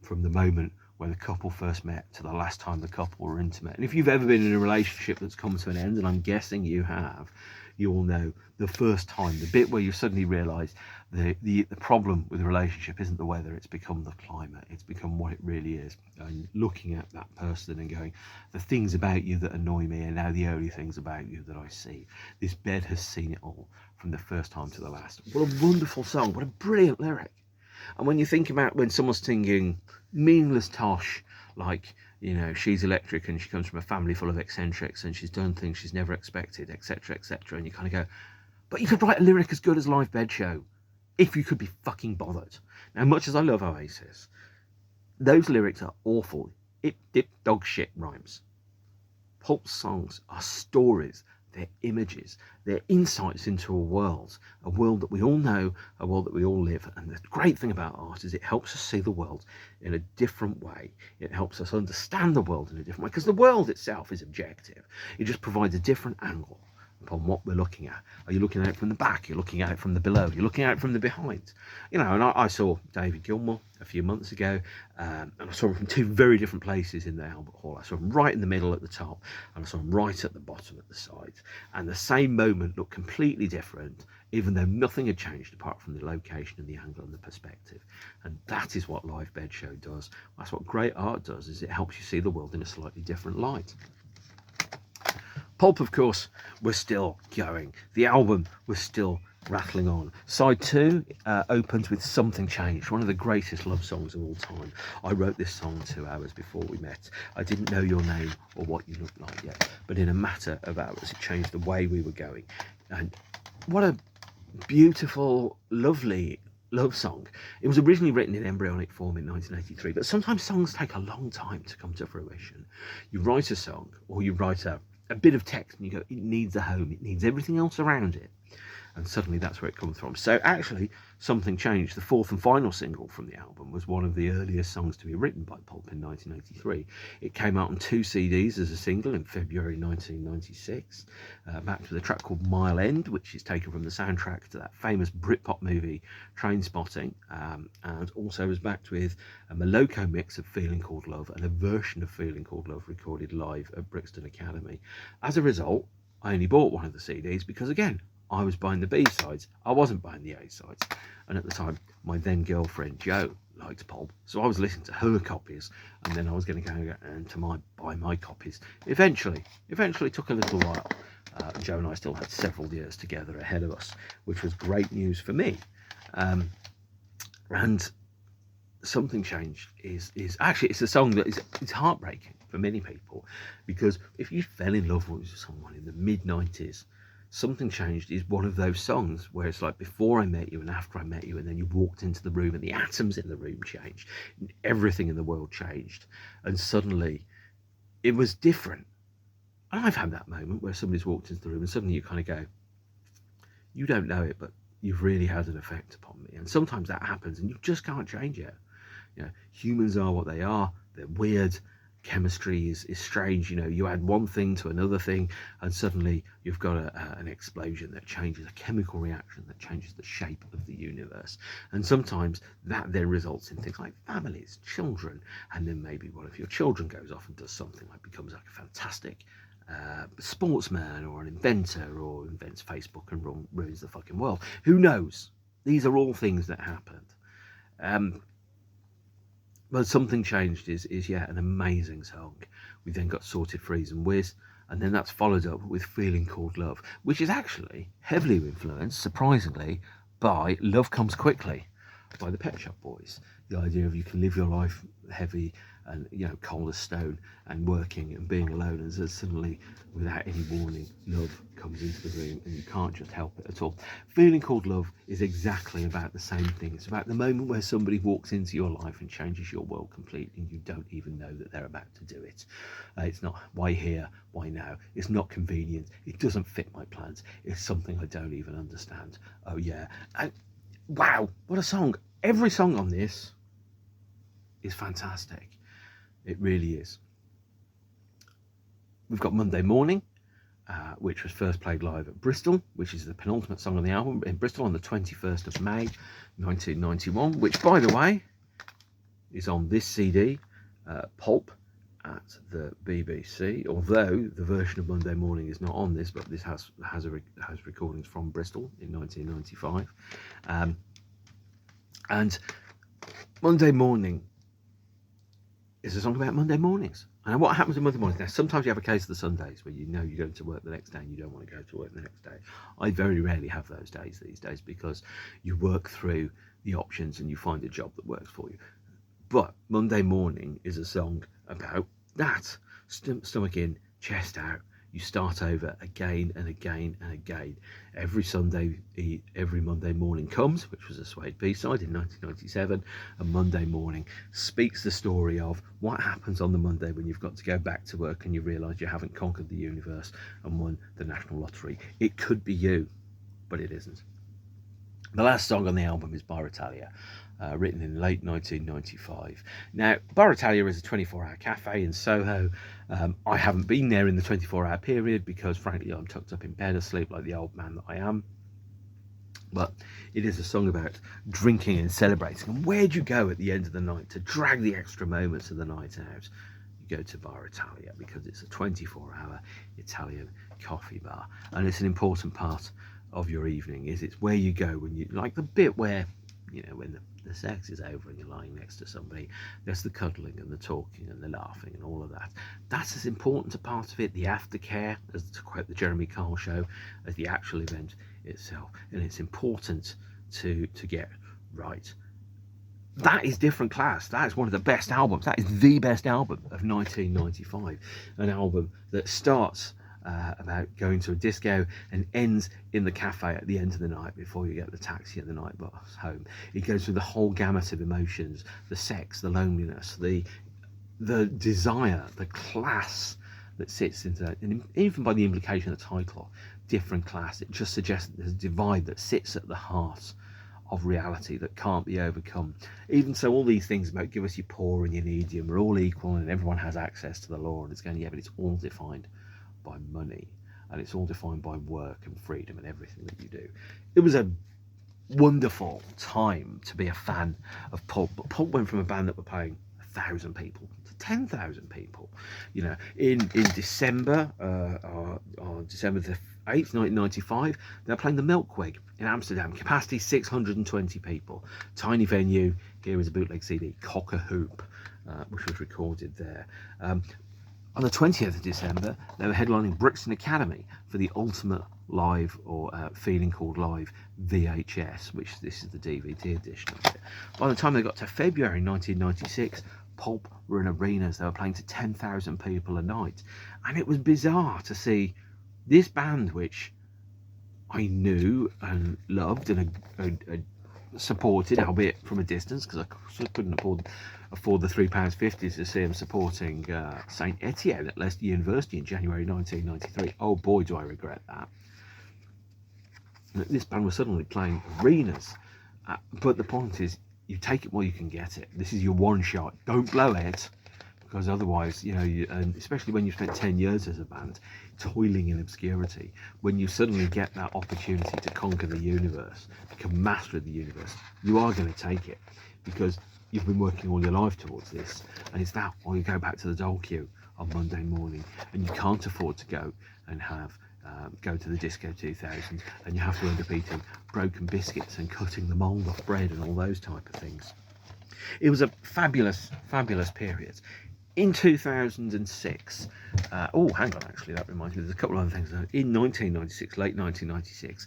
from the moment where the couple first met to the last time the couple were intimate. And if you've ever been in a relationship that's come to an end, and I'm guessing you have, you all know the first time, the bit where you suddenly realise the problem with a relationship isn't the weather, it's become the climate, it's become what it really is. And looking at that person and going, the things about you that annoy me are now the only things about you that I see. This bed has seen it all from the first time to the last. What a wonderful song, what a brilliant lyric. And when you think about when someone's singing meaningless tosh, like, she's electric and she comes from a family full of eccentrics and she's done things she's never expected, etc., etc., and you kind of go, but you could write a lyric as good as Live Bed Show if you could be fucking bothered. Now, much as I love Oasis, those lyrics are awful. Dip, dog shit rhymes. Pulp songs are stories they're images, they're insights into a world that we all know, a world that we all live. And the great thing about art is it helps us see the world in a different way. It helps us understand the world in a different way, because the world itself is objective. It just provides a different angle upon what we're looking at. Are you looking at it from the back? You're looking at it from the below. You're looking at it from the behind. You know, and I saw David Gilmour a few months ago, and I saw him from two very different places in the Albert Hall. I saw him right in the middle at the top, and I saw him right at the bottom at the sides. And the same moment looked completely different, even though nothing had changed apart from the location and the angle and the perspective. And that is what Live Bed Show does. That's what great art does, is it helps you see the world in a slightly different light. Pulp, of course, was still going. The album was still rattling on. Side 2 opens with Something Changed, one of the greatest love songs of all time. I wrote this song 2 hours before we met. I didn't know your name or what you looked like yet, but in a matter of hours, it changed the way we were going. And what a beautiful, lovely love song. It was originally written in embryonic form in 1983, but sometimes songs take a long time to come to fruition. You write a song, or you write a bit of text and you go, it needs a home, it needs everything else around it, and suddenly that's where it comes from. So actually, Something Changed, the fourth and final single from the album, was one of the earliest songs to be written by Pulp in 1983. It came out on 2 CDs as a single in February 1996, backed with a track called Mile End, which is taken from the soundtrack to that famous Britpop movie Trainspotting, and also was backed with a Moloko mix of Feeling Called Love and a version of Feeling Called Love recorded live at Brixton Academy. As a result, I only bought one of the CDs because, again, I was buying the B-sides. I wasn't buying the A-sides. And at the time, my then girlfriend, Jo, liked Pulp. So I was listening to her copies, and then I was going to go and buy my copies. Eventually took a little while. Jo and I still had several years together ahead of us, which was great news for me. And Something Changed is actually, it's a song that it's heartbreaking for many people, because if you fell in love with someone in the mid-90s, Something Changed is one of those songs where it's like before I met you and after I met you, and then you walked into the room and the atoms in the room changed, everything in the world changed, and suddenly it was different. And I've had that moment where somebody's walked into the room and suddenly you kind of go, you don't know it, but you've really had an effect upon me. And sometimes that happens and you just can't change it. You know, humans are what they are. They're weird. Chemistry is strange. You know, you add one thing to another thing and suddenly you've got an explosion that changes, a chemical reaction that changes the shape of the universe. And sometimes that then results in things like families, children, and then maybe one of your children goes off and does something like becomes like a fantastic sportsman or an inventor, or invents Facebook and ruins the fucking world. Who knows? These are all things that happened. But Something Changed is yet an amazing song. We then got Sorted Freeze and Wizz, and then that's followed up with Feeling Called Love, which is actually heavily influenced, surprisingly, by Love Comes Quickly by the Pet Shop Boys. The idea of you can live your life heavy and, you know, cold as stone and working and being alone, and so suddenly, without any warning, love comes into the room and you can't just help it at all. Feeling Called Love is exactly about the same thing. It's about the moment where somebody walks into your life and changes your world completely and you don't even know that they're about to do it. It's not why here, why now. It's not convenient. It doesn't fit my plans. It's something I don't even understand. Oh yeah. And wow, what a song. Every song on this is fantastic. It really is. We've got Monday Morning, which was first played live at Bristol, which is the penultimate song on the album, in Bristol on the 21st of May 1991, which, by the way, is on this CD, Pulp, at the BBC, although the version of Monday Morning is not on this, but this has recordings from Bristol in 1995. And Monday Morning is a song about Monday mornings. And what happens on Monday mornings? Now, sometimes you have a case of the Sundays where you know you're going to work the next day and you don't want to go to work the next day. I very rarely have those days these days because you work through the options and you find a job that works for you. But Monday Morning is a song about that. Stomach in, chest out, You start over again and again and again. Every Monday morning comes, which was a Suede B-side in 1997, and Monday morning speaks the story of what happens on the Monday when you've got to go back to work and you realise you haven't conquered the universe and won the National Lottery. It could be you, but it isn't. The last song on the album is Bar Italia, written in late 1995. Now, Bar Italia is a 24-hour cafe in Soho. I haven't been there in the 24-hour period because, frankly, I'm tucked up in bed asleep like the old man that I am. But it is a song about drinking and celebrating. And where'd you go at the end of the night to drag the extra moments of the night out? You go to Bar Italia because it's a 24-hour Italian coffee bar. And it's an important part of your evening. It's where you go when you, like the bit where, you know, when the sex is over and you're lying next to somebody, there's the cuddling and the talking and the laughing and all of that. That's as important a part of it, the aftercare, as to quote the Jeremy Kyle show, as the actual event itself. And it's important to get right. That is Different Class. That is one of the best albums. That is the best album of 1995. An album that starts about going to a disco and ends in the cafe at the end of the night before you get the taxi at the night bus home. It goes through the whole gamut of emotions, the sex, the loneliness, the desire, the class that sits into that. And even by the implication of the title, Different Class, it just suggests that there's a divide that sits at the heart of reality that can't be overcome. Even so, all these things about give us your poor and your needy and we're all equal and everyone has access to the law, and it's going, yeah, but it's all defined by money, and it's all defined by work and freedom and everything that you do. It was a wonderful time to be a fan of Pulp. But Pulp went from a band that were playing 1,000 people to 10,000 people. You know, in December, on December the 8th, 1995, they were playing the Melkweg in Amsterdam. Capacity 620 people. Tiny venue. Here is a bootleg CD, Cock a Hoop, which was recorded there. On the 20th of December, they were headlining Brixton Academy for the Ultimate Live, or Feeling Called Live VHS, which this is the DVD edition of it. By the time they got to February 1996, Pulp were in arenas. They were playing to 10,000 people a night. And it was bizarre to see this band, which I knew and loved and supported, albeit from a distance, because I couldn't afford the £3.50 to see them supporting St Etienne at Leicester University in January 1993. Oh boy, do I regret that. This band was suddenly playing arenas, but the point is, you take it while you can get it. This is your one shot. Don't blow it, because otherwise, you know, and especially when you've spent 10 years as a band toiling in obscurity, when you suddenly get that opportunity to conquer the universe, become master of the universe, you are going to take it, because you've been working all your life towards this. And it's that, or you go back to the dole queue on Monday morning and you can't afford to go and go to the Disco 2000, and you have to end up eating broken biscuits and cutting the mould off bread and all those type of things. It was a fabulous period. In 2006, oh, hang on, actually, that reminds me, there's a couple of other things. In 1996, late 1996,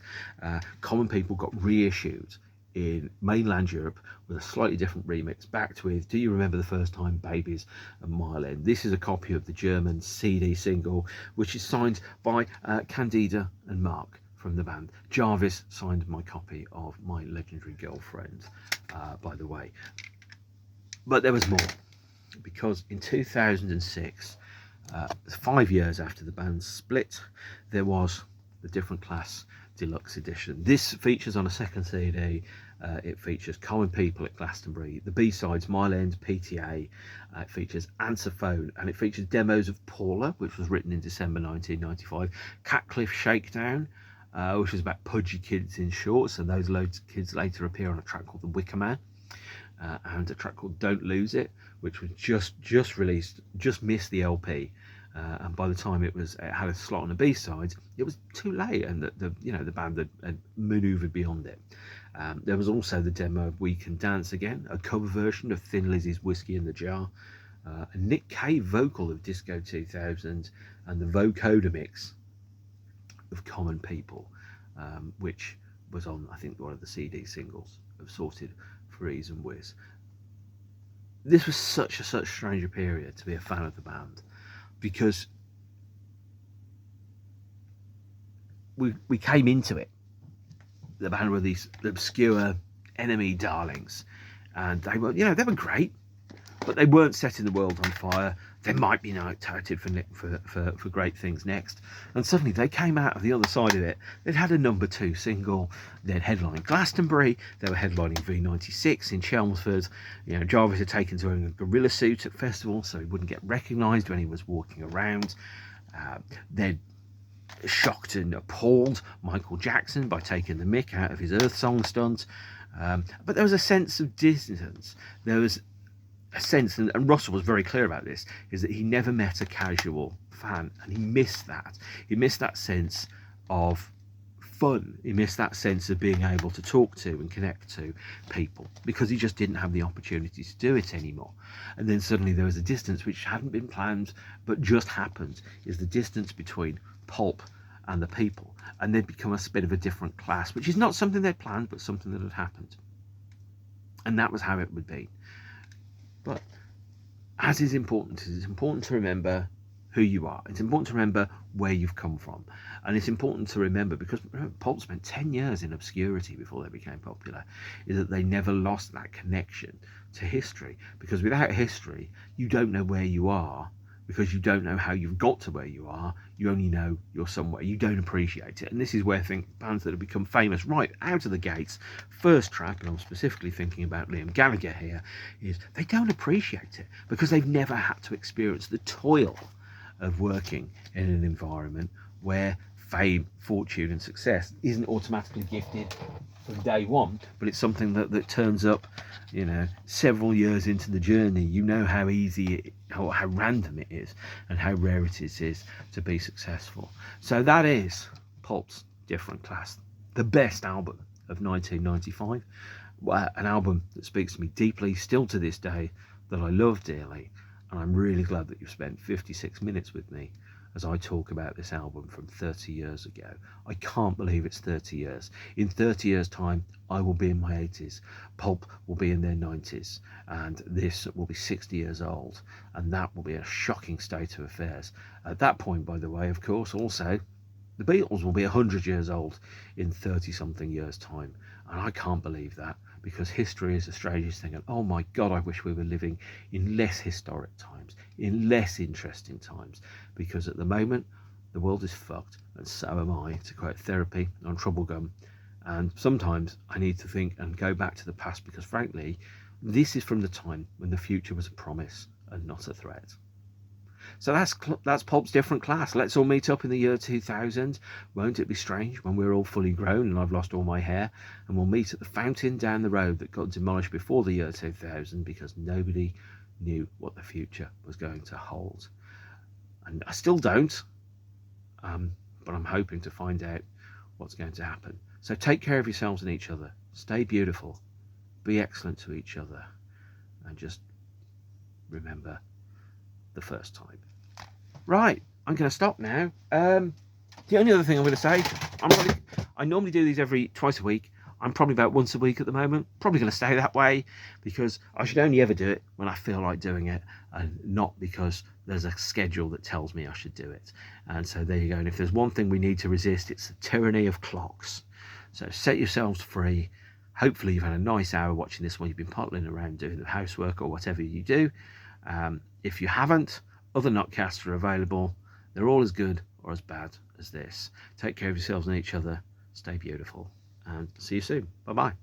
Common People got reissued in mainland Europe with a slightly different remix, backed with Do You Remember the First Time, Babies and Mile End. This is a copy of the German CD single, which is signed by Candida and Mark from the band. Jarvis signed my copy of My Legendary Girlfriend, by the way. But there was more, because in 2006, 5 years after the band split, there was the Different Class Deluxe Edition. This features on a second CD. It features Common People at Glastonbury, the B-sides Mile End, PTA. It features Answer Phone, and it features demos of Paula, which was written in December 1995, Catcliffe Shakedown, which was about pudgy kids in shorts, and those loads of kids later appear on a track called The Wicker Man, and a track called Don't Lose It, which was just released, just missed the LP. And by the time it had a slot on the B-side, it was too late, and the band had manoeuvred beyond it. There was also the demo of We Can Dance Again, a cover version of Thin Lizzy's Whiskey in the Jar, a Nick Cave vocal of Disco 2000, and the vocoder mix of Common People, which was on, I think, one of the CD singles of Sorted, Freeze and Wizz. This was such a stranger period to be a fan of the band, because we came into it. The band were these obscure enemy darlings, and they were great, but they weren't setting the world on fire. They might be now touted for great things next. And suddenly they came out of the other side of it. They'd had a #2 single. They'd headlined Glastonbury. They were headlining V96 in Chelmsford. Jarvis had taken to wearing a gorilla suit at festivals so he wouldn't get recognised when he was walking around. They'd shocked and appalled Michael Jackson by taking the mick out of his Earth Song stunt. But there was a sense of distance. There was a sense, and Russell was very clear about this, is that he never met a casual fan, and he missed that. He missed that sense of fun. He missed that sense of being able to talk to and connect to people, because he just didn't have the opportunity to do it anymore. And then suddenly there was a distance which hadn't been planned but just happened, is the distance between Pulp and the people, and they'd become a bit of a different class, which is not something they'd planned but something that had happened. And that was how it would be. But as is important, it's important to remember who you are. It's important to remember where you've come from. And it's important to remember, because Pulp spent 10 years in obscurity before they became popular, is that they never lost that connection to history. Because without history, you don't know where you are, because you don't know how you've got to where you are. You only know you're somewhere. You don't appreciate it. And this is where I think bands that have become famous right out of the gates, first track, and I'm specifically thinking about Liam Gallagher here, is they don't appreciate it because they've never had to experience the toil of working in an environment where fame, fortune and success isn't automatically gifted from day one, but it's something that turns up, several years into the journey. You know how easy or how random it is and how rare it is to be successful. So that is Pulp's Different Class, the best album of 1995, an album that speaks to me deeply still to this day, that I love dearly, and I'm really glad that you've spent 56 minutes with me as I talk about this album from 30 years ago. I can't believe it's 30 years. In 30 years' time, I will be in my 80s. Pulp will be in their 90s. And this will be 60 years old. And that will be a shocking state of affairs. At that point, by the way, of course, also, the Beatles will be 100 years old in 30-something years' time. And I can't believe that, because history is the strangest thing. And oh my God, I wish we were living in less historic times, in less interesting times, because at the moment, the world is fucked, and so am I, to quote Therapy on Trouble Gum. And sometimes I need to think and go back to the past, because frankly, this is from the time when the future was a promise and not a threat. So that's Pulp's Different Class. Let's all meet up in the year 2000. Won't it be strange when we're all fully grown and I've lost all my hair, and we'll meet at the fountain down the road that got demolished before the year 2000 because nobody knew what the future was going to hold. And I still don't, but I'm hoping to find out what's going to happen. So take care of yourselves and each other. Stay beautiful. Be excellent to each other. And just remember the first time. Right, I'm going to stop now. The only other thing I'm going to say, I normally do these twice a week. I'm probably about once a week at the moment. Probably going to stay that way, because I should only ever do it when I feel like doing it, and not because there's a schedule that tells me I should do it. And so there you go. And if there's one thing we need to resist, it's the tyranny of clocks. So set yourselves free. Hopefully you've had a nice hour watching this while you've been puttling around doing the housework or whatever you do. If you haven't, other NOTCASTs are available. They're all as good or as bad as this. Take care of yourselves and each other. Stay beautiful, and see you soon. Bye-bye.